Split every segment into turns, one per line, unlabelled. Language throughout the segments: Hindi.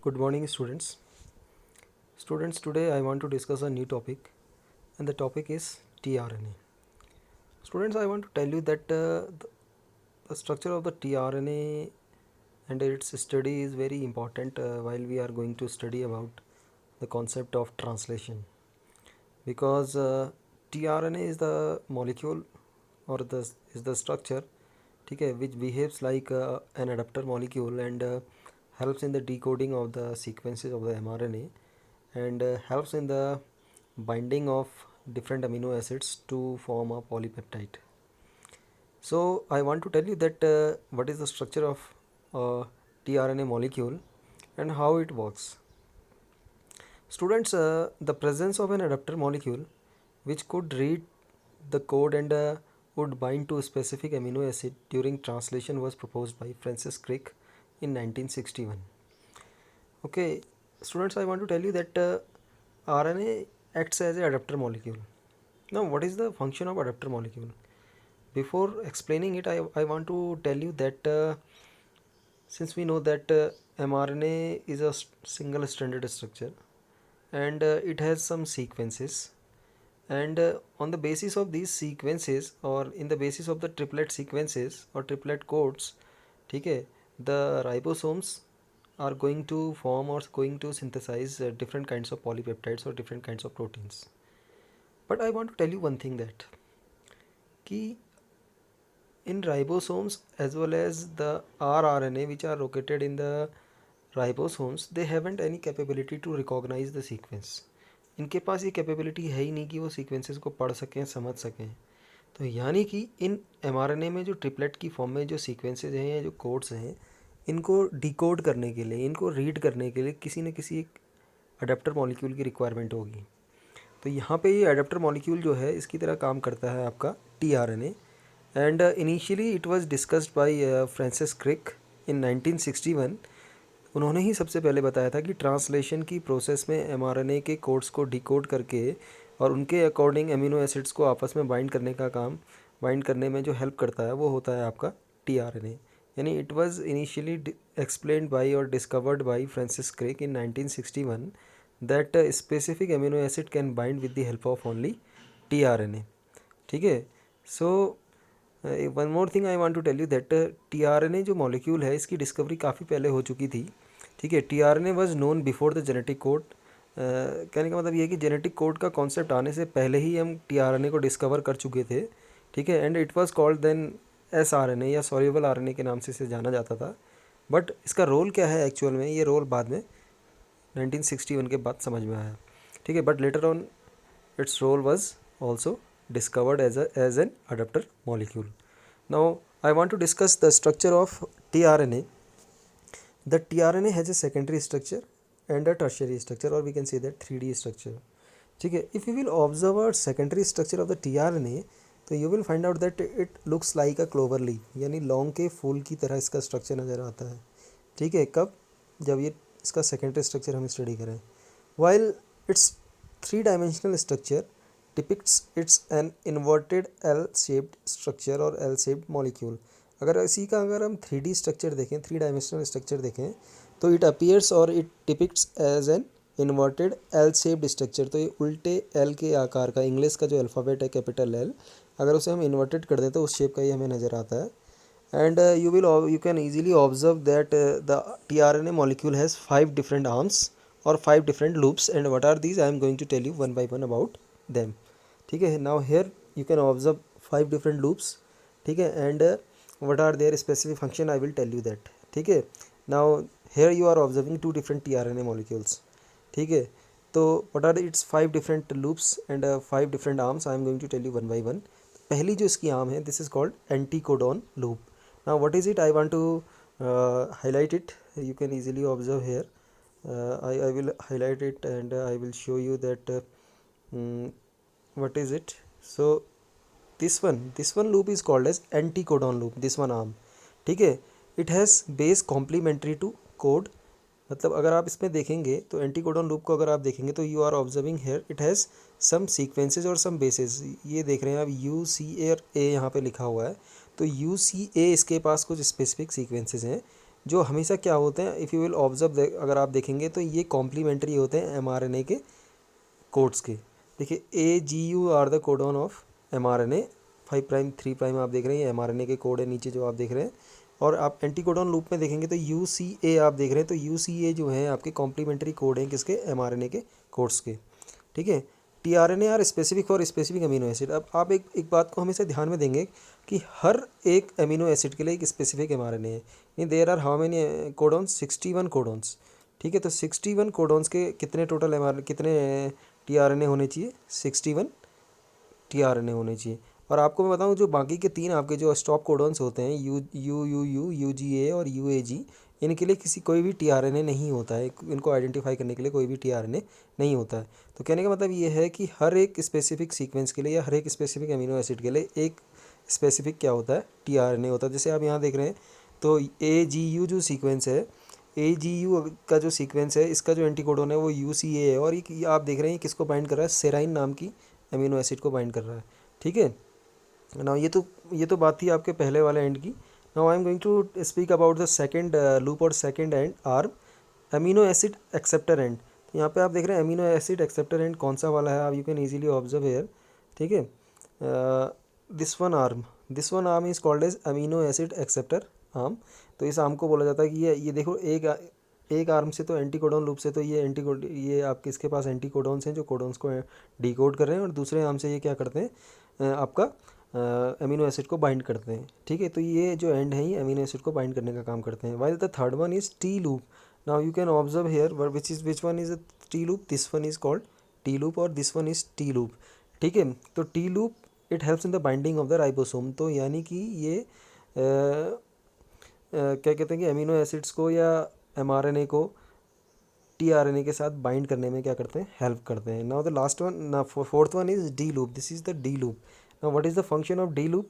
Good morning, students. Students, today I want to discuss a new topic, and the topic is tRNA. Students, I want to tell you that the structure of the tRNA and its study is very important while we are going to study about the concept of translation, because tRNA is the molecule or is the structure, okay, which behaves like an adapter molecule and helps in the decoding of the sequences of the mRNA and helps in the binding of different amino acids to form a polypeptide. So I want to tell you that what is the structure of tRNA molecule and how it works. Students, the presence of an adapter molecule which could read the code and would bind to a specific amino acid during translation was proposed by Francis Crick in 1961. Okay, students, I want to tell you that RNA acts as a adapter molecule. Now, what is the function of adapter molecule? Before explaining it, I want to tell you that since we know that mRNA is a single stranded structure and it has some sequences, and on the basis of these sequences or in the basis of the triplet sequences or triplet codes, okay, the ribosomes are going to form or going to synthesize different kinds of polypeptides or different kinds of proteins. But I want to tell you one thing, that key in ribosomes as well as the rRNA which are located in the ribosomes, they haven't any capability to recognize the sequence. इनके पास ये कैपेबिलिटी है ही नहीं कि वो सीक्वेंसेस को पढ़ सकें, समझ सकें. तो यानी कि इन mRNA में जो ट्रिपलेट की फॉर्म में जो सीक्वेंसेस हैं या जो कोड्स हैं, इनको डिकोड करने के लिए, इनको रीड करने के लिए किसी न किसी एक अडेप्टर मॉलिक्यूल की रिक्वायरमेंट होगी. तो यहाँ पे ये अडेप्टर मॉलिक्यूल जो है इसकी तरह काम करता है आपका tRNA. And initially it was discussed by Francis Crick in 1961. उन्होंने ही सबसे पहले बताया था कि ट्रांसलेशन की प्रोसेस में mRNA के कोड्स को डिकोड करके और उनके अकॉर्डिंग एमिनो एसिड्स को आपस में बाइंड करने का काम, बाइंड करने में जो हेल्प करता है वो होता है आपका tRNA. यानी it was initially explained by और discovered by Francis Crick in 1961 that specific amino acid can bind with the help of only tRNA. ठीक है. So one more thing I want to tell you that tRNA जो मॉलिक्यूल है इसकी डिस्कवरी काफ़ी पहले हो चुकी थी. ठीक है. tRNA was known before the genetic code. कहने का मतलब ये है कि जेनेटिक कोड का कॉन्सेप्ट आने से पहले ही हम tRNA को डिस्कवर कर चुके थे. ठीक है. And it was called then sRNA या सॉल्युबल RNA के नाम से इसे जाना जाता था. बट इसका रोल क्या है एक्चुअल में, ये रोल बाद में 1961 के बाद समझ में आया. ठीक है. But later on its role was also discovered as an adapter molecule. Now I want to discuss the structure of tRNA. The tRNA has a secondary structure and a tertiary structure, or we can say that 3D structure. ठीक है. If you will observe a secondary structure of the tRNA, तो you will find out that it looks like a clover leaf, यानी लौंग के फूल की तरह इसका स्ट्रक्चर नज़र आता है. ठीक है. कब? जब ये इसका सेकेंडरी स्ट्रक्चर हम स्टडी करें. While its three-dimensional structure depicts its an inverted L-shaped structure और L-shaped molecule. अगर इसी का अगर हम 3D स्ट्रक्चर देखें, 3 डायमेंशनल स्ट्रक्चर देखें, तो इट अपीयर्स और it depicts as an inverted L-shaped structure. तो ये उल्टे L के आकार का, इंग्लिश का जो अल्फ़ाबेट है कैपिटल L, अगर उसे हम इन्वर्टेड कर दें तो उस शेप का ही हमें नज़र आता है. And you can easily observe that the tRNA molecule has 5 different arms or 5 different loops, and what are these I am going to tell you one by one about them. ठीक है. Now here you can observe 5 different loops. ठीक है. And what are their specific function I will tell you that. ठीक है. Now here you are observing 2 different tRNA molecules. ठीक है. तो what are its 5 different loops and 5 different arms I am going to tell you one by one. पहली जो इसकी आर्म है, this is called anticodon loop. Now what is it? I want to highlight it. You can easily observe here. I will highlight it and I will show you that what is it. So this one loop is called as anticodon loop. This one arm. ठीक है. It has base complementary to code. मतलब अगर आप इसमें देखेंगे तो एंटीकोडन लूप को अगर आप देखेंगे तो you are observing here it has some sequences और सम बेसिस. ये देख रहे हैं आप UCA और A यहाँ पे लिखा हुआ है. तो UCA इसके पास कुछ स्पेसिफिक सीक्वेंसेस हैं जो हमेशा क्या होते हैं, इफ़ यू विल ऑब्जर्व, अगर आप देखेंगे तो ये कॉम्प्लीमेंट्री होते हैं mRNA के कोड्स के। देखिए AGU are the codon of mRNA, 5 prime 3 prime आप देख रहे हैं, ये mRNA के कोड है नीचे जो आप देख रहे हैं। और आप एंटी कोडॉन लूप में देखेंगे तो UCA आप देख रहे हैं, तो UCA जो है आपके कॉम्प्लीमेंट्री कोड हैं किसके, mRNA के कोड्स के, ठीक है। tRNA are specific for specific amino acid. अब आप एक बात को हमेशा ध्यान में देंगे कि हर एक अमीनो एसिड के लिए एक स्पेसिफिक mRNA है। नहीं, there are how many codons, 61 codons, ठीक है। तो 61 कोडॉन्स के कितने टोटल कितने tRNA होने चाहिए, 61 tRNA होने चाहिए। और आपको मैं बताऊं, जो बाकी के 3 आपके जो स्टॉप कोडॉन्स होते हैं, UGA और UAG, इनके लिए कोई भी tRNA नहीं होता है, इनको आइडेंटिफाई करने के लिए कोई भी tRNA नहीं होता है। तो कहने का मतलब ये है कि हर एक स्पेसिफिक सीक्वेंस के लिए या हर एक स्पेसिफिक अमीनो एसिड के लिए एक स्पेसिफिक क्या होता है, tRNA होता है। जैसे आप यहाँ देख रहे हैं तो AGU जो सीक्वेंस है, AGU का जो सीक्वेंस है, इसका जो एंटीकोडॉन है वो UCA है, और ये आप देख रहे हैं किसको बाइंड कर रहा है, सेराइन नाम की अमीनो एसिड को बाइंड कर रहा है, ठीक है ना। ये तो बात थी आपके पहले वाले एंड की। Now I am going to speak about the second loop और second end arm, amino acid acceptor end. तो यहाँ पे आप देख रहे हैं अमीनो एसिड एक्सेप्टर एंड कौन सा वाला है, आप you can easily observe here, ठीक है। This one arm is called as amino acid acceptor arm. तो इस आर्म को बोला जाता है कि ये देखो, एक आर्म से तो एंटीकोडॉन लूप से तो ये आपके इसके पास एंटीकोडॉन्स हैं जो कोडॉन्स को डिकोड कर रहे हैं, और दूसरे आर्म से ये क्या करते हैं, आपका अमीनो एसिड को बाइंड करते हैं, ठीक है। तो ये जो एंड है ये अमीनो एसिड को बाइंड करने का काम करते हैं। While the third one is T loop. Now you can observe here which one is T loop, this one is called T loop और this one is T loop, ठीक है। तो T loop it helps in the binding of the ribosome. तो यानी कि ये क्या कहते हैं कि अमीनो एसिड्स को या mRNA को tRNA के साथ बाइंड करने में क्या करते हैं, हेल्प करते हैं। नाउ द लास्ट वन, ना fourth one is D loop, this is the D loop. Now what is the function of D loop,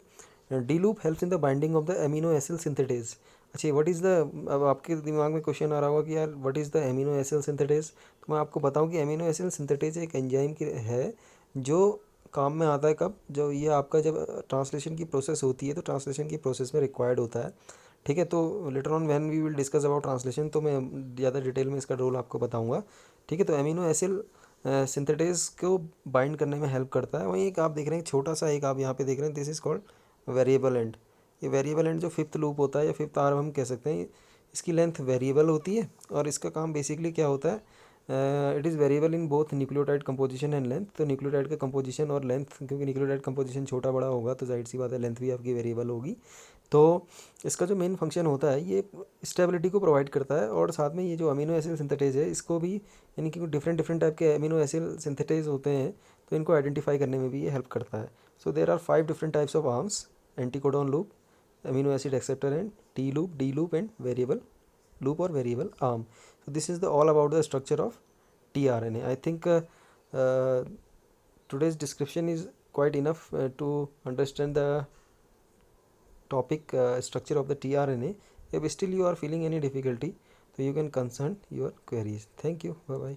D loop helps in the binding of the amino acid synthetase. अच्छा, व्हाट इज़ द, अब आपके दिमाग में क्वेश्चन आ रहा होगा कि यार what is the amino acid synthetase. तो मैं आपको बताऊं कि अमीनो एसिड सिंथेटेज एक एंजाइम की है जो काम में आता है कब, जो ये आपका जब ट्रांसलेशन की प्रोसेस होती है, तो ट्रांसलेशन की प्रोसेस में रिक्वायर्ड होता है, ठीक है। तो later on when we will discuss about translation, तो मैं ज़्यादा डिटेल में इसका रोल आपको बताऊंगा, ठीक है। तो अमीनो एसिड सिंथेटेज को बाइंड करने में हेल्प करता है। वहीं एक आप देख रहे हैं छोटा सा एक आप यहाँ पे देख रहे हैं, this is called variable and. ये वेरिएबल एंड जो फिफ्थ लूप होता है या फिफ्थ आर्म हम कह सकते हैं, इसकी लेंथ वेरिएबल होती है, और इसका काम बेसिकली क्या होता है, it is variable in both nucleotide composition and length. तो न्यूक्लियोटाइड का कंपोजिशन और लेंथ, क्योंकि न्यूक्लियोटाइड कंपोजिशन छोटा बड़ा होगा तो जाहिर सी बात है लेंथ भी आपकी वेरिएबल होगी। तो इसका जो मेन फंक्शन होता है ये स्टेबिलिटी को प्रोवाइड करता है, और साथ में ये जो अमीनो एसिड सिंथेटेज है इसको भी, यानी कि डिफरेंट डिफरेंट टाइप के अमीनो एसिड सिंथेटेज होते हैं, तो इनको आइडेंटिफाई करने में भी ये हेल्प करता है। So there are 5 different types of arms, anticodon loop, amino acid acceptor and T loop, D loop and variable loop or variable arm. So this is the all about the structure of tRNA. I think uh, today's description is quite enough to understand the topic structure of the tRNA. If still you are feeling any difficulty, so you can consult your queries. Thank you. Bye bye.